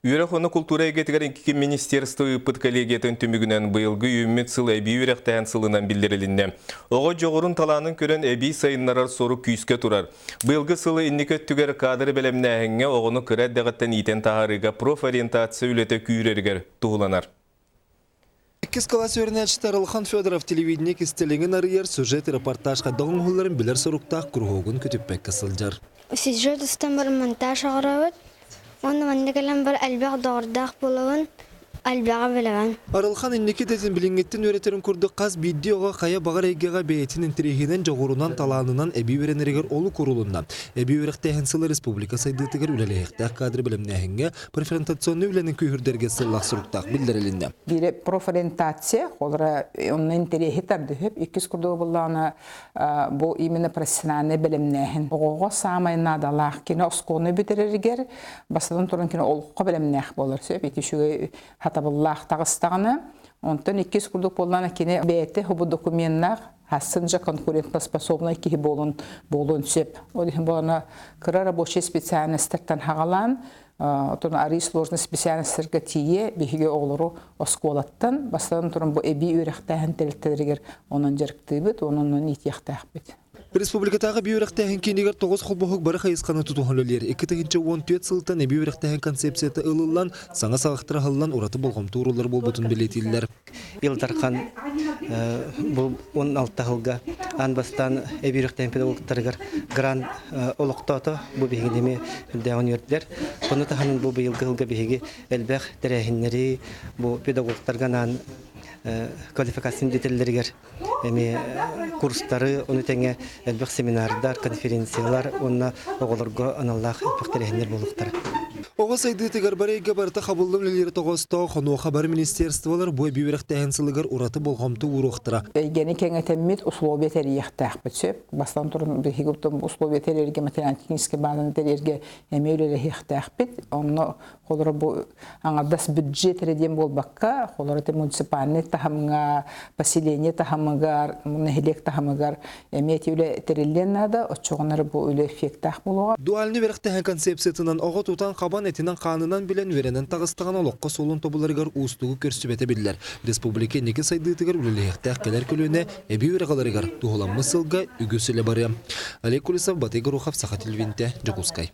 Үйрәхоны культура егетігер инки министерство ыпыт коллегиятын түмігінен бұйылғы үйімет сыл әбей үйрәқтән сылынан білдірілінне. Оғы жоғырын таланын көрін әбей сайынларар сору күйіске тұрар. Бұйылғы сылы инникет түгер кадры бәлемнәхіңе оғыны көрәд дәғаттан итен тағарыға профориентация үлеті күйрергер туғыланар. Кис класс өрнәчтә Ралхан Федоров телевидение кистелеген арыер сюжет репортажга доңгылларын билер соруктак кургогун күтүп бек кысылжар. Сюжет үстен бер монтаж агырабыт. Оны мендегелен бер албак дордак булуын албага белән. Аралхан иннеке дезин билингеттен өретерин курды каз видеога кая багар эгега бейтин интерегенен жогорунан таланынан эби беренерегер олу курулунна. Эби өректен сылы республика сайдытыгер үлелехтә кадры белемнәһингә преферентационный үләнен күһүрдәргә сыллак суруктак билдерелинде. Бире профориентация, олар onun интереси тарды хөп икис курды булланы бу именно профессиональный белемнәһин. Ого самай надалах кино сконы битерергер, басадан турын кино олукка белемнәх булыр. Сөп икишүгә табыллах тагыстаганы онтон иккис курдук боллана кине бете хубу документтар хассынжа конкурентоспособный ки болун сөп один бана кыра рабочий специалисттен хагалан отон ари сложный специалисттер тие биге олору осколаттан бастан турун бу эби үрәхтәһен телтергер онун жерктебит онун итяхтахбит. Республикатағы бүйректәһин кенегер 9 холбохук бары хайысқаны тутуғылылер. 2014 сылтан бүйректәһин концепцияты ылылан, саңа сағықтыра хыллан ураты болғам турулар болбутын білетілдер. Илдархан бұл 16 жылға анбастан бүйректәһин педагогтарығар гран олықтаты бұл бейгенеме дәуін өрттер. Бұны тағанын бұл бейілгі жылға бейге әлбәқ дәрәхінлері бұл педагогтарғанан квалификацияны детеллергер курстары, оны тәңе әлбәқ семинардар, конференциялар, онына оғылырға аналлақ әлбәқтерәхінер болуқтар. Оға сайды тегер барайға барыта қабылдым лелері тоғыста қону қабар министерстволар бой бүйректәһин сылығар ураты болғамты уруқтыра. Гені кәңетеммет условия тәрияқтақ бітсеп, бастан тұрын бігіптім условия тәрерге, материал технический базаны тәрерге әмейлері хияқтақ бит. Оны қолыры бұл аңардас бюджет реден болбаққа, қолыры муниципальный тахамға, поселение тахамығар, мұнахилек тахамығар әмейті үлі тәрелден нады, отчоғынары бұл үлі эффектақ болуға. Дуальны веректәһин концепциятынан оға тутан қабан этинен қанынан білен веренен тағыстаған олыққа солын тобыларығар ұстығы көрсібеті білдер. Республика неке сайдытығар үліліқтәқ келер көліне әбей өріғаларығар туғылан мысылға үгісілі бары. Олег Кулисов, Батыгар Ухов, Саха телевидение, Жакускай.